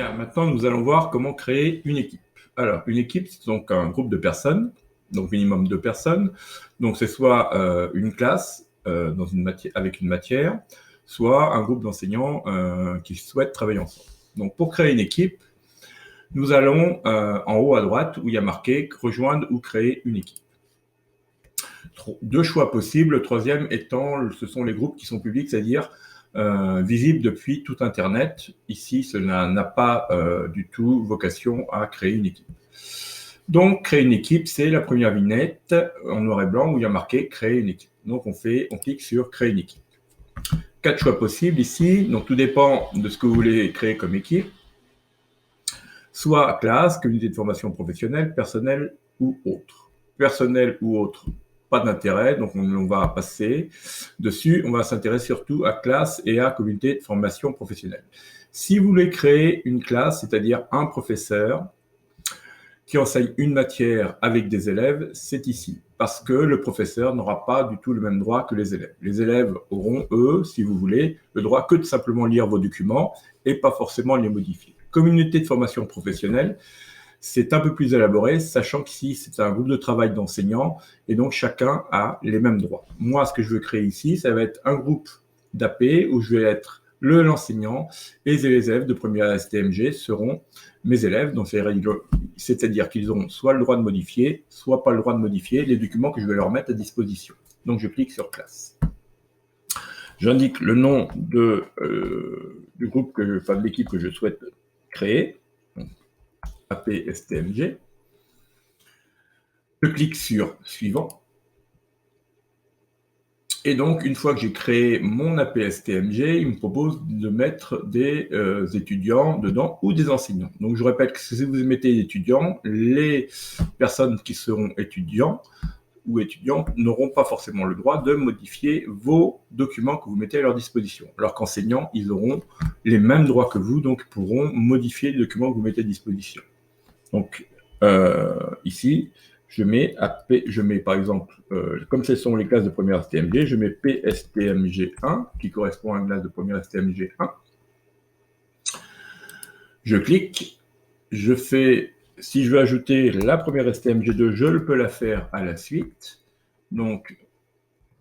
Bien, maintenant, nous allons voir comment créer une équipe. Alors, une équipe, c'est donc un groupe de personnes, donc minimum 2 personnes. Donc, c'est soit une classe avec une matière, soit un groupe d'enseignants qui souhaitent travailler ensemble. Donc, pour créer une équipe, nous allons en haut à droite où il y a marqué « Rejoindre ou créer une équipe ». 2 choix possibles, le troisième étant, ce sont les groupes qui sont publics, c'est-à-dire visibles depuis tout Internet. Ici, cela n'a pas du tout vocation à créer une équipe. Donc, créer une équipe, c'est la première vignette en noir et blanc où il y a marqué « Créer une équipe ». Donc, on clique sur « Créer une équipe ». 4 choix possibles ici, donc tout dépend de ce que vous voulez créer comme équipe. Soit classe, communauté de formation professionnelle, personnel ou autre. Personnel ou autre, pas d'intérêt, donc on va passer dessus. On va s'intéresser surtout à classe et à communauté de formation professionnelle. Si vous voulez créer une classe, c'est-à-dire un professeur qui enseigne une matière avec des élèves, c'est ici. Parce que le professeur n'aura pas du tout le même droit que les élèves. Les élèves auront, eux, si vous voulez, le droit que de simplement lire vos documents et pas forcément les modifier. Communauté de formation professionnelle, c'est un peu plus élaboré, sachant qu'ici, c'est un groupe de travail d'enseignants et donc chacun a les mêmes droits. Moi, ce que je veux créer ici, ça va être un groupe d'AP où je vais être l'enseignant et les élèves de première STMG seront mes élèves. Donc, c'est-à-dire qu'ils auront soit le droit de modifier, soit pas le droit de modifier les documents que je vais leur mettre à disposition. Donc, je clique sur classe. J'indique le nom du groupe, de l'équipe que je souhaite créer. APSTMG. Je clique sur suivant. Et donc, une fois que j'ai créé mon APSTMG, il me propose de mettre des étudiants dedans ou des enseignants. Donc, je répète que si vous mettez des étudiants, les personnes qui seront étudiants ou étudiantes n'auront pas forcément le droit de modifier vos documents que vous mettez à leur disposition. Alors qu'enseignants, ils auront les mêmes droits que vous, donc pourront modifier les documents que vous mettez à disposition. Donc, ici, je mets par exemple, comme ce sont les classes de première STMG, je mets PSTMG1, qui correspond à une classe de première STMG1. Je clique, si je veux ajouter la première STMG2, je peux la faire à la suite. Donc,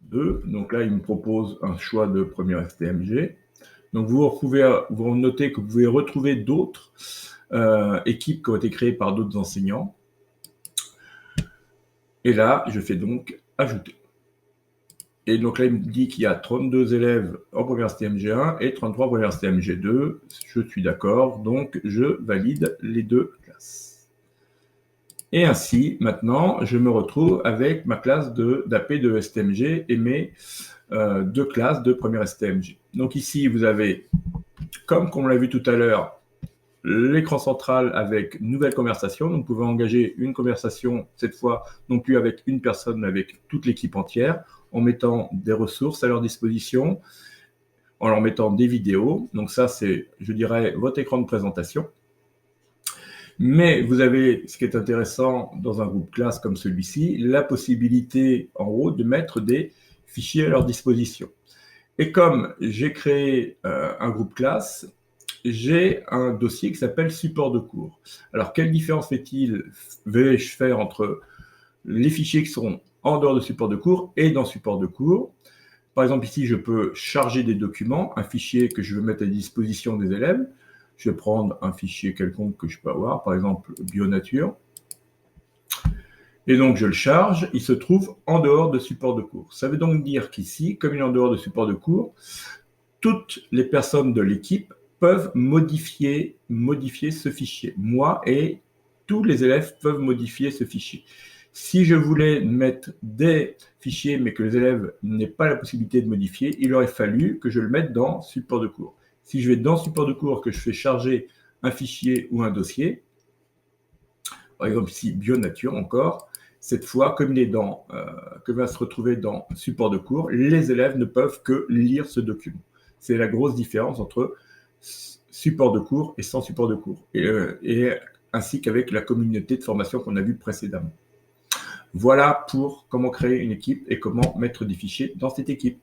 2. Donc là, il me propose un choix de première STMG. Donc, vous notez que vous pouvez retrouver d'autres équipes qui ont été créées par d'autres enseignants. Et là, je fais donc ajouter. Et donc là, il me dit qu'il y a 32 élèves en première STMG1 et 33 en première STMG2. Je suis d'accord, donc je valide les 2 classes. Et ainsi, maintenant, je me retrouve avec ma classe d'AP de STMG et mes 2 classes de première STMG. Donc ici, vous avez, comme on l'a vu tout à l'heure, l'écran central avec nouvelle conversation. Donc, vous pouvez engager une conversation, cette fois, non plus avec une personne, mais avec toute l'équipe entière, en mettant des ressources à leur disposition, en leur mettant des vidéos. Donc, ça, c'est, je dirais, votre écran de présentation. Mais vous avez, ce qui est intéressant dans un groupe classe comme celui-ci, la possibilité, en haut, de mettre des fichiers à leur disposition. Et comme j'ai créé un groupe classe, j'ai un dossier qui s'appelle support de cours. Alors, quelle différence vais-je faire entre les fichiers qui seront en dehors de support de cours et dans support de cours? Par exemple, ici, je peux charger des documents, un fichier que je veux mettre à disposition des élèves. Je vais prendre un fichier quelconque que je peux avoir, par exemple, Bionature. Et donc, je le charge, il se trouve en dehors de support de cours. Ça veut donc dire qu'ici, comme il est en dehors de support de cours, toutes les personnes de l'équipe peuvent modifier ce fichier. Moi et tous les élèves peuvent modifier ce fichier. Si je voulais mettre des fichiers, mais que les élèves n'aient pas la possibilité de modifier, il aurait fallu que je le mette dans support de cours. Si je vais dans support de cours, que je fais charger un fichier ou un dossier, par exemple ici Bionature encore, cette fois, comme il est que va se retrouver dans support de cours, les élèves ne peuvent que lire ce document. C'est la grosse différence entre support de cours et sans support de cours, et ainsi qu'avec la communauté de formation qu'on a vue précédemment. Voilà pour comment créer une équipe et comment mettre des fichiers dans cette équipe.